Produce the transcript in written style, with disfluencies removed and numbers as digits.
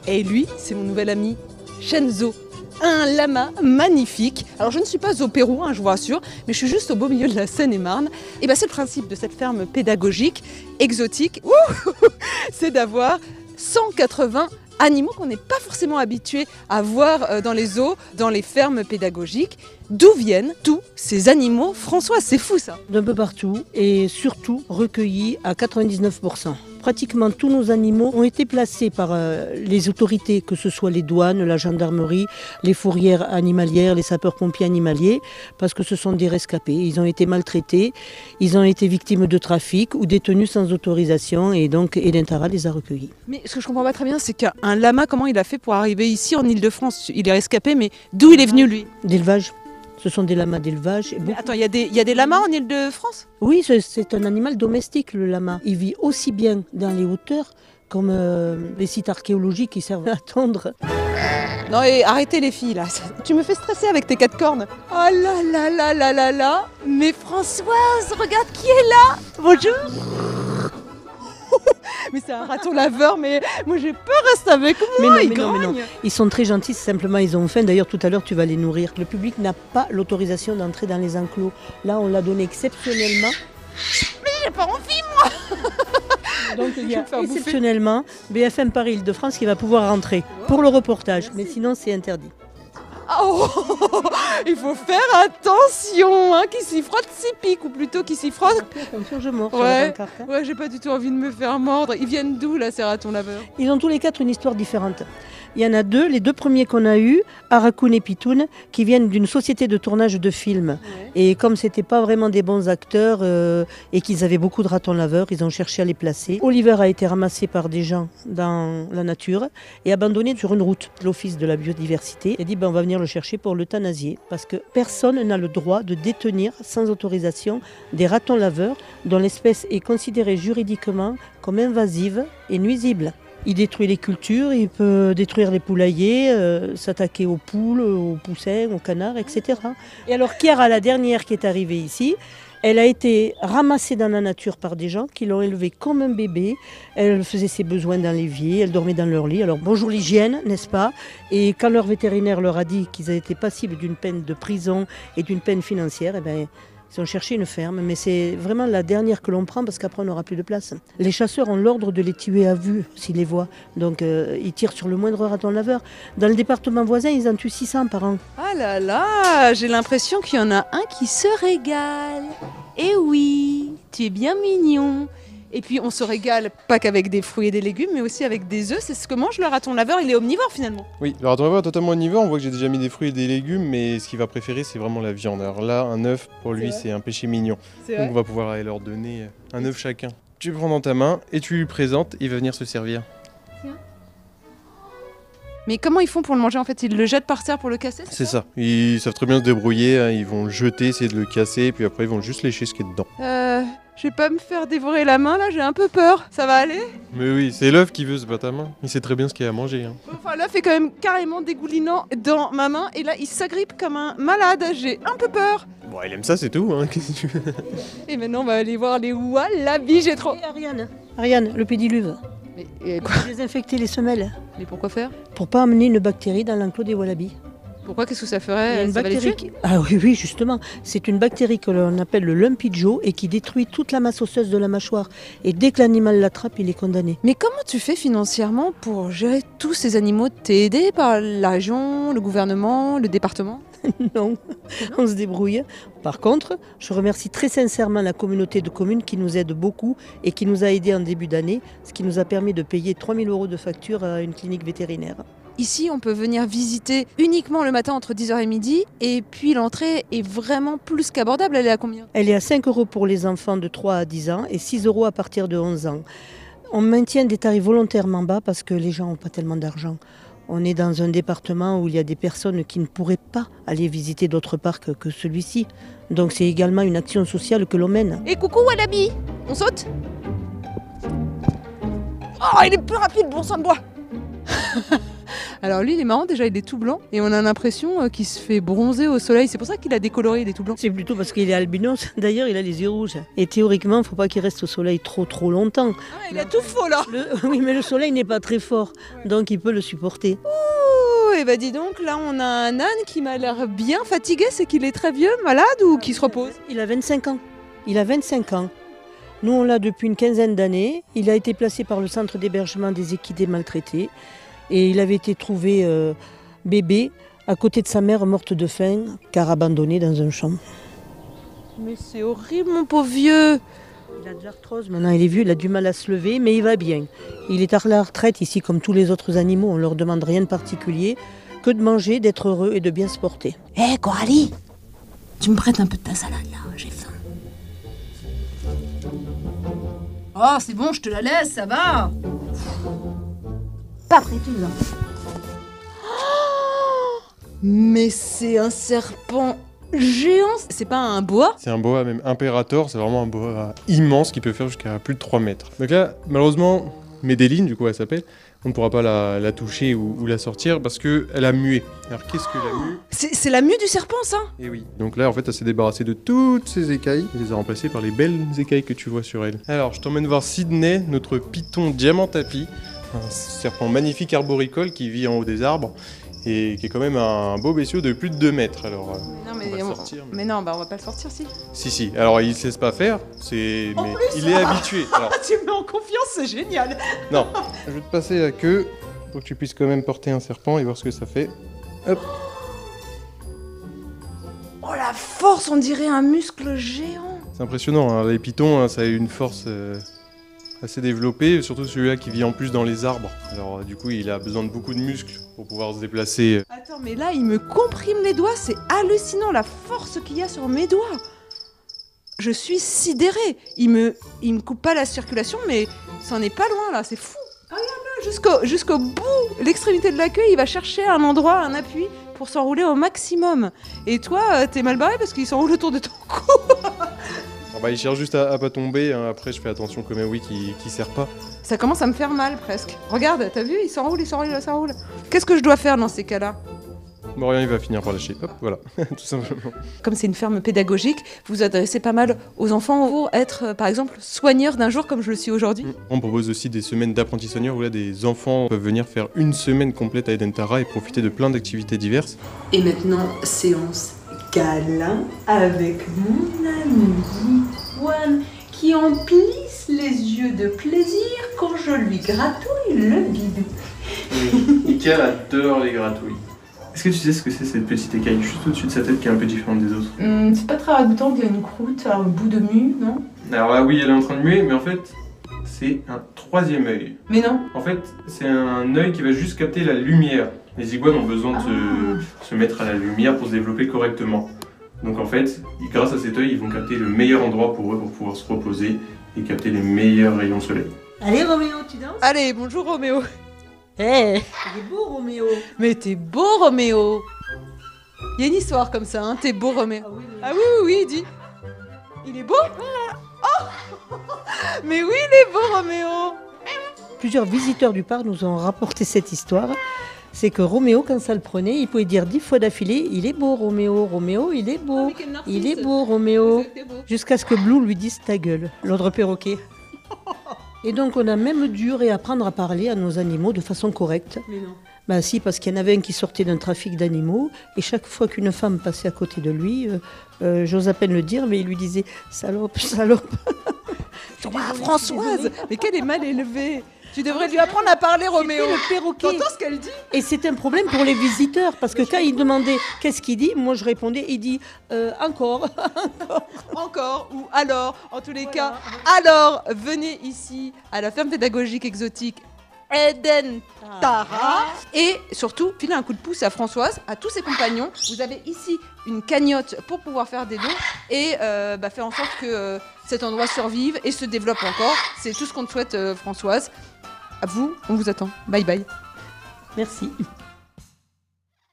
Et lui, c'est mon nouvel ami Shenzo. Un lama magnifique. Alors je ne suis pas au Pérou, je vous rassure, mais je suis juste au beau milieu de la Seine-et-Marne. Et c'est le principe de cette ferme pédagogique, exotique, c'est d'avoir 180 animaux qu'on n'est pas forcément habitué à voir dans les zoos, dans les fermes pédagogiques. D'où viennent tous ces animaux, François? C'est fou ça. D'un peu partout et surtout recueillis à 99%. Pratiquement tous nos animaux ont été placés par les autorités, que ce soit les douanes, la gendarmerie, les fourrières animalières, les sapeurs-pompiers animaliers, parce que ce sont des rescapés. Ils ont été maltraités, ils ont été victimes de trafic ou détenus sans autorisation et donc Edentara les a recueillis. Mais ce que je comprends pas très bien, c'est qu'un lama, comment il a fait pour arriver ici en Ile-de-France? Il est rescapé, mais d'où il est venu lui? D'élevage. Ce sont des lamas d'élevage. Attends, il y a des lamas en Ile-de-France? Oui, c'est un animal domestique, le lama. Il vit aussi bien dans les hauteurs comme les sites archéologiques qui servent à tondre. Non, et arrêtez les filles là, tu me fais stresser avec tes 4 cornes. Oh là là là là là là. Mais Françoise, regarde qui est là. Bonjour. Mais c'est un raton laveur, mais moi j'ai peur, reste avec moi, mais non. Ils sont très gentils, simplement ils ont faim. D'ailleurs tout à l'heure tu vas les nourrir. Le public n'a pas l'autorisation d'entrer dans les enclos. Là on l'a donné exceptionnellement. Mais j'ai pas envie moi. Donc il y a exceptionnellement BFM Paris Île-de-France qui va pouvoir rentrer pour le reportage. Merci. Mais sinon c'est interdit. Oh, il faut faire attention, qui s'y frotte s'y pique, ou plutôt qui s'y frotte. Attention, je mords. Ouais, j'ai pas du tout envie de me faire mordre. Ils viennent d'où là, ces ratons laveurs? Ils ont tous les 4 une histoire différente. Il y en a 2, les 2 premiers qu'on a eus, Harakun et Pitoun, qui viennent d'une société de tournage de films. Ouais. Et comme c'était pas vraiment des bons acteurs et qu'ils avaient beaucoup de ratons laveurs, ils ont cherché à les placer. Oliver a été ramassé par des gens dans la nature et abandonné sur une route. L'Office de la biodiversité a dit on va venir le chercher pour l'euthanasier parce que personne n'a le droit de détenir sans autorisation des ratons laveurs dont l'espèce est considérée juridiquement comme invasive et nuisible. Il détruit les cultures, il peut détruire les poulaillers, s'attaquer aux poules, aux poussins, aux canards, etc. Et alors Chiara, la dernière qui est arrivée ici, elle a été ramassée dans la nature par des gens qui l'ont élevée comme un bébé. Elle faisait ses besoins dans l'évier, elle dormait dans leur lit. Alors bonjour l'hygiène, n'est-ce pas? Et quand leur vétérinaire leur a dit qu'ils étaient passibles d'une peine de prison et d'une peine financière, ils ont cherché une ferme, mais c'est vraiment la dernière que l'on prend parce qu'après on n'aura plus de place. Les chasseurs ont l'ordre de les tuer à vue s'ils les voient. Donc ils tirent sur le moindre raton laveur. Dans le département voisin, ils en tuent 600 par an. Ah là là, j'ai l'impression qu'il y en a un qui se régale. Eh oui, tu es bien mignon. Et puis on se régale pas qu'avec des fruits et des légumes, mais aussi avec des œufs. C'est ce que mange le raton laveur, il est omnivore finalement. Oui, le raton laveur est totalement omnivore. On voit que j'ai déjà mis des fruits et des légumes, mais ce qu'il va préférer, c'est vraiment la viande. Alors là, un œuf, pour lui, c'est un péché mignon. Donc on va pouvoir aller leur donner un œuf chacun. Tu le prends dans ta main et tu lui présentes, il va venir se servir. Mais comment ils font pour le manger en fait? Ils le jettent par terre pour le casser? C'est ça. Ils savent très bien se débrouiller, ils vont le jeter, essayer de le casser, et puis après ils vont juste lécher ce qui est dedans. Je vais pas me faire dévorer la main là, j'ai un peu peur. Ça va aller? Mais oui, c'est l'œuf qui veut, c'est pas ta main. Il sait très bien ce qu'il y a à manger. Enfin, l'œuf est quand même carrément dégoulinant dans ma main, et là il s'agrippe comme un malade, j'ai un peu peur. Bon, il aime ça, c'est tout, qu'est-ce que tu veux? Et maintenant on va aller voir les wallabis, j'ai trop... Et Ariane, le pédiluve. Mais quoi? Désinfecter les semelles. Mais pourquoi faire? Pour pas amener une bactérie dans l'enclos des wallabis. Pourquoi? Qu'est-ce que ça ferait? Une bactérie Ah oui, justement. C'est une bactérie que l'on appelle le lumpy Joe et qui détruit toute la masse osseuse de la mâchoire. Et dès que l'animal l'attrape, il est condamné. Mais comment tu fais financièrement pour gérer tous ces animaux? T'es aidé par la région, le gouvernement, le département? Non, on se débrouille. Par contre, je remercie très sincèrement la communauté de communes qui nous aide beaucoup et qui nous a aidés en début d'année, ce qui nous a permis de payer 3 000 € de facture à une clinique vétérinaire. Ici, on peut venir visiter uniquement le matin entre 10h et midi, et puis l'entrée est vraiment plus qu'abordable. Elle est à combien? Elle est à 5 € pour les enfants de 3 à 10 ans et 6 € à partir de 11 ans. On maintient des tarifs volontairement bas parce que les gens n'ont pas tellement d'argent. On est dans un département où il y a des personnes qui ne pourraient pas aller visiter d'autres parcs que celui-ci. Donc c'est également une action sociale que l'on mène. Et coucou Wallaby, on saute? Oh, il est plus rapide, bon sang de bois. Alors lui, il est marrant, déjà, il est tout blanc et on a l'impression qu'il se fait bronzer au soleil. C'est pour ça qu'il a décoloré, il est tout blanc. C'est plutôt parce qu'il est albinos. D'ailleurs, il a les yeux rouges. Et théoriquement, il ne faut pas qu'il reste au soleil trop longtemps. Ah, il a tout faux là. Oui, mais le soleil n'est pas très fort, donc il peut le supporter. Oh, et bah dis donc, là on a un âne qui m'a l'air bien fatigué. C'est qu'il est très vieux, malade ou qui se repose? Il a 25 ans. Il a 25 ans. Nous, on l'a depuis une quinzaine d'années. Il a été placé par le centre d'hébergement des équidés maltraités. Et il avait été trouvé bébé à côté de sa mère morte de faim, car abandonné dans un champ. Mais c'est horrible, mon pauvre vieux. Il a de l'arthrose, maintenant il est vieux, il a du mal à se lever, mais il va bien. Il est à la retraite ici comme tous les autres animaux, on ne leur demande rien de particulier, que de manger, d'être heureux et de bien se porter. Hé, Coralie, tu me prêtes un peu de ta salade là, j'ai faim. Oh, c'est bon, je te la laisse, ça va. Pas prêté là. Mais c'est un serpent géant. C'est pas un boa? C'est un boa, même impérator, c'est vraiment un boa immense qui peut faire jusqu'à plus de 3 mètres. Donc là, malheureusement, Médéline, du coup elle s'appelle, on ne pourra pas la toucher ou la sortir parce qu'elle a mué. Alors qu'est-ce que la mue? C'est la mue du serpent, ça? Eh oui. Donc là, en fait, elle s'est débarrassée de toutes ses écailles. Elle les a remplacées par les belles écailles que tu vois sur elle. Alors, je t'emmène voir Sydney, notre python diamant tapis. Un serpent magnifique arboricole qui vit en haut des arbres et qui est quand même un beau bestiau de plus de 2 mètres. Alors, non, mais, on va le sortir, mais non, bah on va pas le sortir, si. Si. Alors, il se laisse pas faire, mais il est habitué. Alors, Tu me mets en confiance, c'est génial. non, je vais te passer la queue pour que tu puisses quand même porter un serpent et voir ce que ça fait. Hop. Oh la force, on dirait un muscle géant. C'est impressionnant, hein. Les pythons, hein, ça a une force assez développée, surtout celui-là qui vit en plus dans les arbres. Alors du coup, il a besoin de beaucoup de muscles pour pouvoir se déplacer. Attends, mais là, il me comprime les doigts, c'est hallucinant la force qu'il y a sur mes doigts. Je suis sidérée. Il me coupe pas la circulation, mais ça en est pas loin là, c'est fou. Ah, regarde là, jusqu'au bout, l'extrémité de la queue, il va chercher un endroit, un appui pour s'enrouler au maximum. Et toi, t'es mal barré parce qu'il s'enroule autour de ton cou. Alors, il cherche juste à pas tomber, hein. Après je fais attention quand même, oui, qu'il serre pas. Ça commence à me faire mal presque. Regarde, t'as vu, il s'enroule. Qu'est-ce que je dois faire dans ces cas-là? Bon, rien, il va finir par lâcher. Hop, voilà, tout simplement. Comme c'est une ferme pédagogique, vous vous adressez pas mal aux enfants pour être, par exemple, soigneur d'un jour comme je le suis aujourd'hui. On propose aussi des semaines d'apprentis soigneurs où là, des enfants peuvent venir faire une semaine complète à Eden Tara et profiter de plein d'activités diverses. Et maintenant, séance câlin avec mon ami Juan qui en plisse les yeux de plaisir quand je lui gratouille le bidou. Mickaël adore les gratouilles. Est-ce que tu sais ce que c'est cette petite écaille juste au-dessus de sa tête qui est un peu différente des autres? C'est pas très ragoûtant, il y a une croûte, un bout de mue, non? Alors là, oui, elle est en train de muer, mais en fait, c'est un 3e œil. Mais non. En fait, c'est un œil qui va juste capter la lumière. Les iguanes ont besoin de se mettre à la lumière pour se développer correctement. Donc en fait, grâce à cet œil, ils vont capter le meilleur endroit pour eux pour pouvoir se reposer et capter les meilleurs rayons de soleil. Allez Roméo, tu danses? Allez, bonjour Roméo. Il est beau Roméo. Mais t'es beau Roméo. Il y a une histoire comme ça, hein, t'es beau Roméo. Ah oui, dis. Il est beau? Oh. Mais oui, il est beau Roméo. Plusieurs visiteurs du parc nous ont rapporté cette histoire. C'est que Roméo, quand ça le prenait, il pouvait dire 10 fois d'affilée « Il est beau Roméo, Roméo, il est beau, il est beau Roméo », jusqu'à ce que Blue lui dise « Ta gueule », l'ordre perroquet. Et donc on a même dû réapprendre à parler à nos animaux de façon correcte. Mais non. Bah si, parce qu'il y en avait un qui sortait d'un trafic d'animaux, et chaque fois qu'une femme passait à côté de lui, j'ose à peine le dire, mais il lui disait « Salope, salope ». Ah, Françoise, mais qu'elle est mal élevée. Tu devrais lui apprendre à parler, Roméo. C'était le perroquet. T'entends ce qu'elle dit? Et c'est un problème pour les visiteurs, parce que quand il demandait qu'est-ce qu'il dit, moi je répondais, il dit encore. Encore ou alors, en tous les cas, alors venez ici à la ferme pédagogique exotique Eden Tara et surtout filez un coup de pouce à Françoise, à tous ses compagnons. Vous avez ici une cagnotte pour pouvoir faire des dons et faire en sorte que cet endroit survive et se développe encore. C'est tout ce qu'on te souhaite, Françoise. À vous, on vous attend. Bye bye. Merci.